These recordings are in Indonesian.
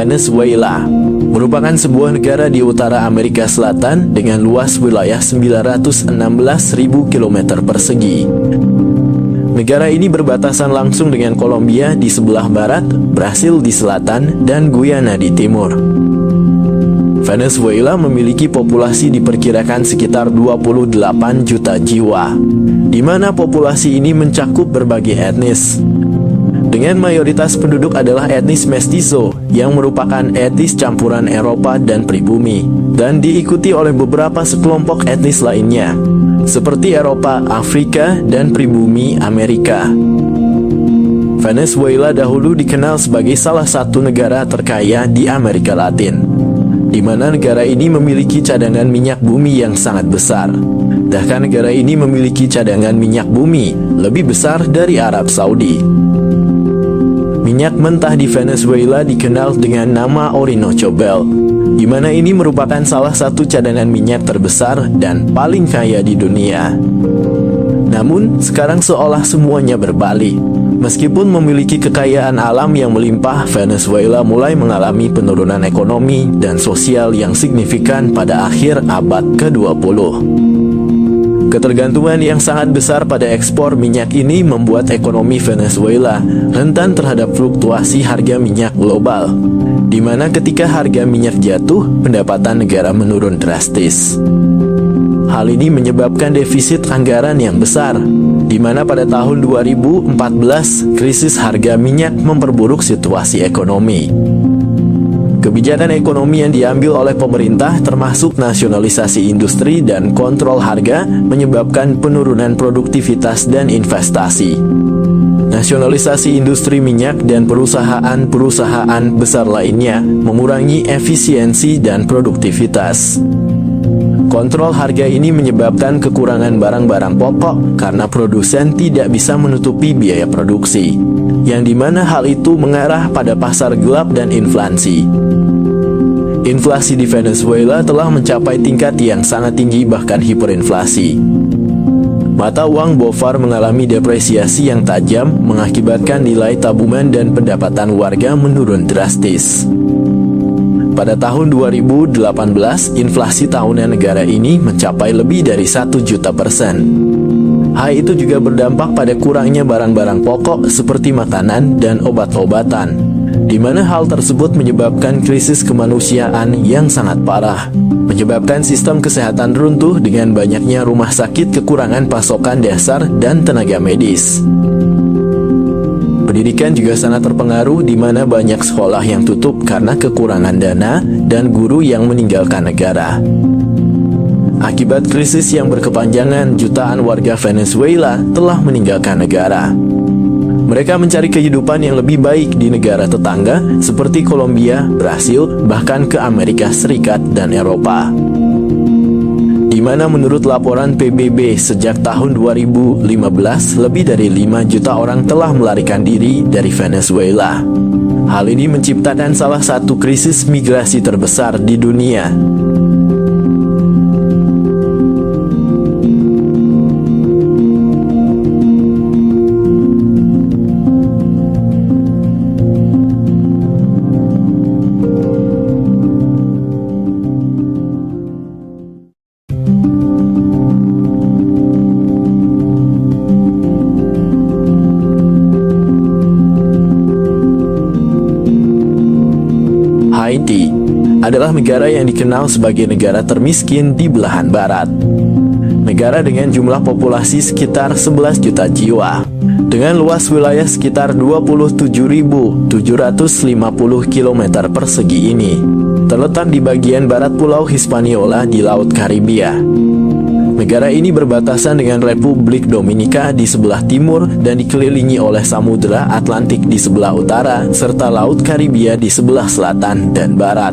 Venezuela merupakan sebuah negara di utara Amerika Selatan dengan luas wilayah 916.000 km persegi. Negara ini berbatasan langsung dengan Kolombia di sebelah barat, Brasil di selatan, dan Guyana di timur. Venezuela memiliki populasi diperkirakan sekitar 28 juta jiwa, di mana populasi ini mencakup berbagai etnis. Dengan mayoritas penduduk adalah etnis mestizo, yang merupakan etnis campuran Eropa dan pribumi, dan diikuti oleh beberapa sekelompok etnis lainnya, seperti Eropa, Afrika, dan pribumi Amerika. Venezuela dahulu dikenal sebagai salah satu negara terkaya di Amerika Latin, di mana negara ini memiliki cadangan minyak bumi yang sangat besar. Bahkan negara ini memiliki cadangan minyak bumi lebih besar dari Arab Saudi. Minyak mentah di Venezuela dikenal dengan nama Orinoco Belt, di mana ini merupakan salah satu cadangan minyak terbesar dan paling kaya di dunia. Namun, sekarang seolah semuanya berbalik. Meskipun memiliki kekayaan alam yang melimpah, Venezuela mulai mengalami penurunan ekonomi dan sosial yang signifikan pada akhir abad ke-20. Ketergantungan yang sangat besar pada ekspor minyak ini membuat ekonomi Venezuela rentan terhadap fluktuasi harga minyak global, di mana ketika harga minyak jatuh, pendapatan negara menurun drastis. Hal ini menyebabkan defisit anggaran yang besar, di mana pada tahun 2014 krisis harga minyak memperburuk situasi ekonomi. Kebijakan ekonomi yang diambil oleh pemerintah termasuk nasionalisasi industri dan kontrol harga menyebabkan penurunan produktivitas dan investasi. Nasionalisasi industri minyak dan perusahaan-perusahaan besar lainnya mengurangi efisiensi dan produktivitas. Kontrol harga ini menyebabkan kekurangan barang-barang pokok karena produsen tidak bisa menutupi biaya produksi, yang dimana hal itu mengarah pada pasar gelap dan inflasi. Inflasi di Venezuela telah mencapai tingkat yang sangat tinggi, bahkan hiperinflasi. Mata uang Bovar mengalami depresiasi yang tajam, mengakibatkan nilai tabungan dan pendapatan warga menurun drastis. Pada tahun 2018, inflasi tahunan negara ini mencapai lebih dari 1 juta %. Hal itu juga berdampak pada kurangnya barang-barang pokok seperti makanan dan obat-obatan, di mana hal tersebut menyebabkan krisis kemanusiaan yang sangat parah, menyebabkan sistem kesehatan runtuh dengan banyaknya rumah sakit kekurangan pasokan dasar dan tenaga medis. Pendidikan juga sangat terpengaruh, di mana banyak sekolah yang tutup karena kekurangan dana dan guru yang meninggalkan negara. Akibat krisis yang berkepanjangan, jutaan warga Venezuela telah meninggalkan negara. Mereka mencari kehidupan yang lebih baik di negara tetangga seperti Kolombia, Brasil, bahkan ke Amerika Serikat dan Eropa. Di mana menurut laporan PBB sejak tahun 2015, lebih dari 5 juta orang telah melarikan diri dari Venezuela. Hal ini menciptakan salah satu krisis migrasi terbesar di dunia. Haiti adalah negara yang dikenal sebagai negara termiskin di belahan barat. Negara dengan jumlah populasi sekitar 11 juta jiwa, dengan luas wilayah sekitar 27.750 km persegi ini, terletak di bagian barat Pulau Hispaniola di Laut Karibia. Negara ini berbatasan dengan Republik Dominika di sebelah timur dan dikelilingi oleh Samudra Atlantik di sebelah utara, serta Laut Karibia di sebelah selatan dan barat.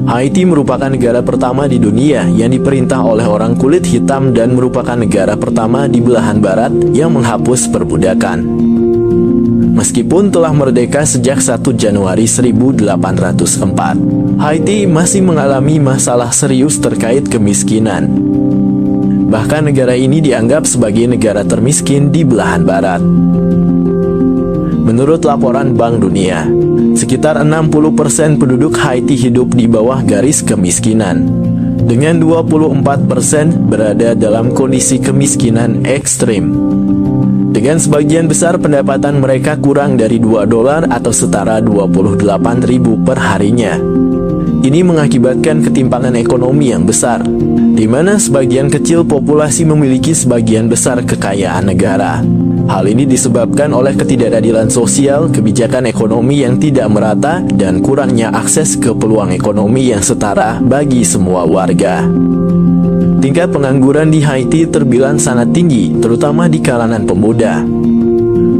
Haiti merupakan negara pertama di dunia yang diperintah oleh orang kulit hitam dan merupakan negara pertama di belahan barat yang menghapus perbudakan. Meskipun telah merdeka sejak 1 Januari 1804, Haiti masih mengalami masalah serius terkait kemiskinan. Bahkan negara ini dianggap sebagai negara termiskin di belahan barat. Menurut laporan Bank Dunia, sekitar 60% penduduk Haiti hidup di bawah garis kemiskinan, dengan 24% berada dalam kondisi kemiskinan ekstrim. Dengan sebagian besar pendapatan mereka kurang dari $2 atau setara 28.000 per harinya. Ini mengakibatkan ketimpangan ekonomi yang besar, di mana sebagian kecil populasi memiliki sebagian besar kekayaan negara. Hal ini disebabkan oleh ketidakadilan sosial, kebijakan ekonomi yang tidak merata, dan kurangnya akses ke peluang ekonomi yang setara bagi semua warga. Tingkat pengangguran di Haiti terbilang sangat tinggi, terutama di kalangan pemuda.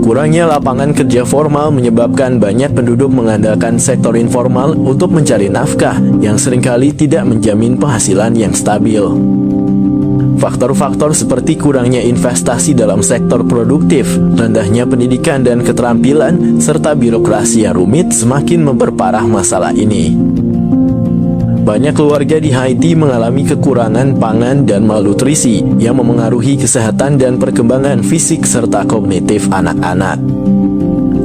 Kurangnya lapangan kerja formal menyebabkan banyak penduduk mengandalkan sektor informal untuk mencari nafkah yang seringkali tidak menjamin penghasilan yang stabil. Faktor-faktor seperti kurangnya investasi dalam sektor produktif, rendahnya pendidikan dan keterampilan, serta birokrasi yang rumit semakin memperparah masalah ini. Banyak keluarga di Haiti mengalami kekurangan pangan dan malnutrisi yang memengaruhi kesehatan dan perkembangan fisik serta kognitif anak-anak.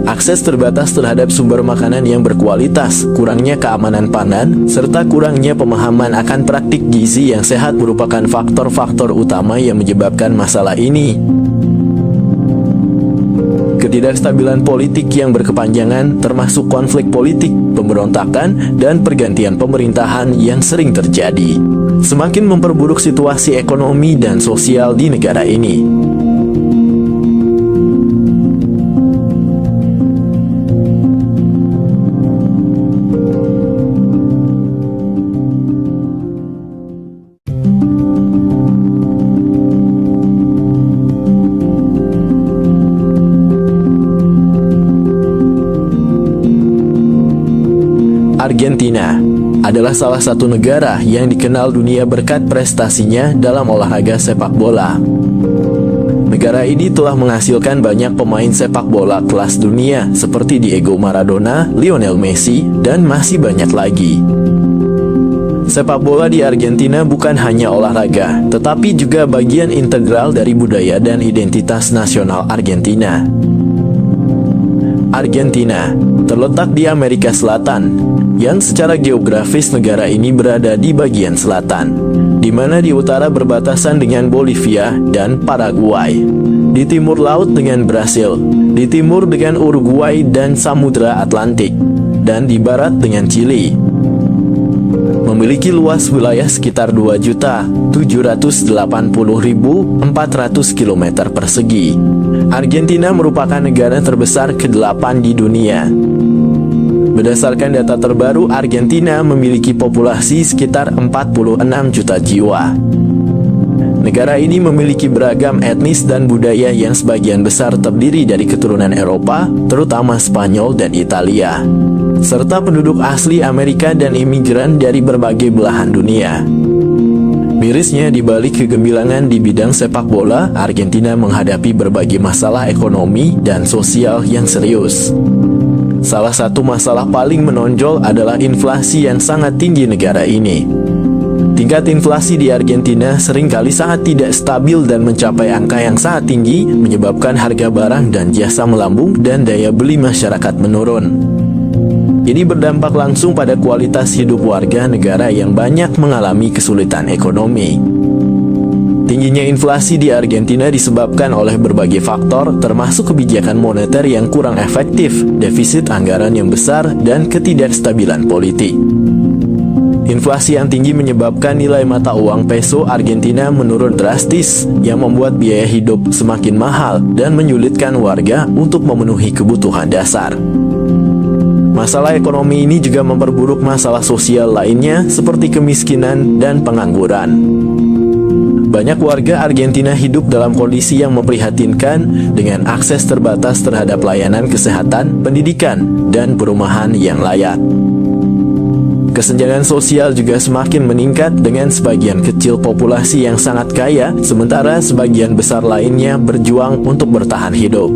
Akses terbatas terhadap sumber makanan yang berkualitas, kurangnya keamanan pangan, serta kurangnya pemahaman akan praktik gizi yang sehat merupakan faktor-faktor utama yang menyebabkan masalah ini. Ketidakstabilan politik yang berkepanjangan, termasuk konflik politik, pemberontakan, dan pergantian pemerintahan yang sering terjadi, semakin memperburuk situasi ekonomi dan sosial di negara ini. Argentina adalah salah satu negara yang dikenal dunia berkat prestasinya dalam olahraga sepak bola. Negara ini telah menghasilkan banyak pemain sepak bola kelas dunia seperti Diego Maradona, Lionel Messi, dan masih banyak lagi. Sepak bola di Argentina bukan hanya olahraga, tetapi juga bagian integral dari budaya dan identitas nasional Argentina. Argentina terletak di Amerika Selatan, yang secara geografis negara ini berada di bagian selatan, di mana di utara berbatasan dengan Bolivia dan Paraguay, di timur laut dengan Brasil, di timur dengan Uruguay dan Samudra Atlantik, dan di barat dengan Chili. Memiliki luas wilayah sekitar 2.780.400 km persegi. Argentina merupakan negara terbesar ke-8 di dunia. Berdasarkan data terbaru, Argentina memiliki populasi sekitar 46 juta jiwa. Negara ini memiliki beragam etnis dan budaya yang sebagian besar terdiri dari keturunan Eropa, terutama Spanyol dan Italia, serta penduduk asli Amerika dan imigran dari berbagai belahan dunia. Mirisnya, di balik kegemilangan di bidang sepak bola, Argentina menghadapi berbagai masalah ekonomi dan sosial yang serius. Salah satu masalah paling menonjol adalah inflasi yang sangat tinggi negara ini. Tingkat inflasi di Argentina seringkali sangat tidak stabil dan mencapai angka yang sangat tinggi, menyebabkan harga barang dan jasa melambung dan daya beli masyarakat menurun. Ini berdampak langsung pada kualitas hidup warga negara yang banyak mengalami kesulitan ekonomi. Tingginya inflasi di Argentina disebabkan oleh berbagai faktor, termasuk kebijakan moneter yang kurang efektif, defisit anggaran yang besar, dan ketidakstabilan politik. Inflasi yang tinggi menyebabkan nilai mata uang peso Argentina menurun drastis, yang membuat biaya hidup semakin mahal dan menyulitkan warga untuk memenuhi kebutuhan dasar. Masalah ekonomi ini juga memperburuk masalah sosial lainnya seperti kemiskinan dan pengangguran. Banyak warga Argentina hidup dalam kondisi yang memprihatinkan dengan akses terbatas terhadap layanan kesehatan, pendidikan, dan perumahan yang layak. Kesenjangan sosial juga semakin meningkat dengan sebagian kecil populasi yang sangat kaya, sementara sebagian besar lainnya berjuang untuk bertahan hidup.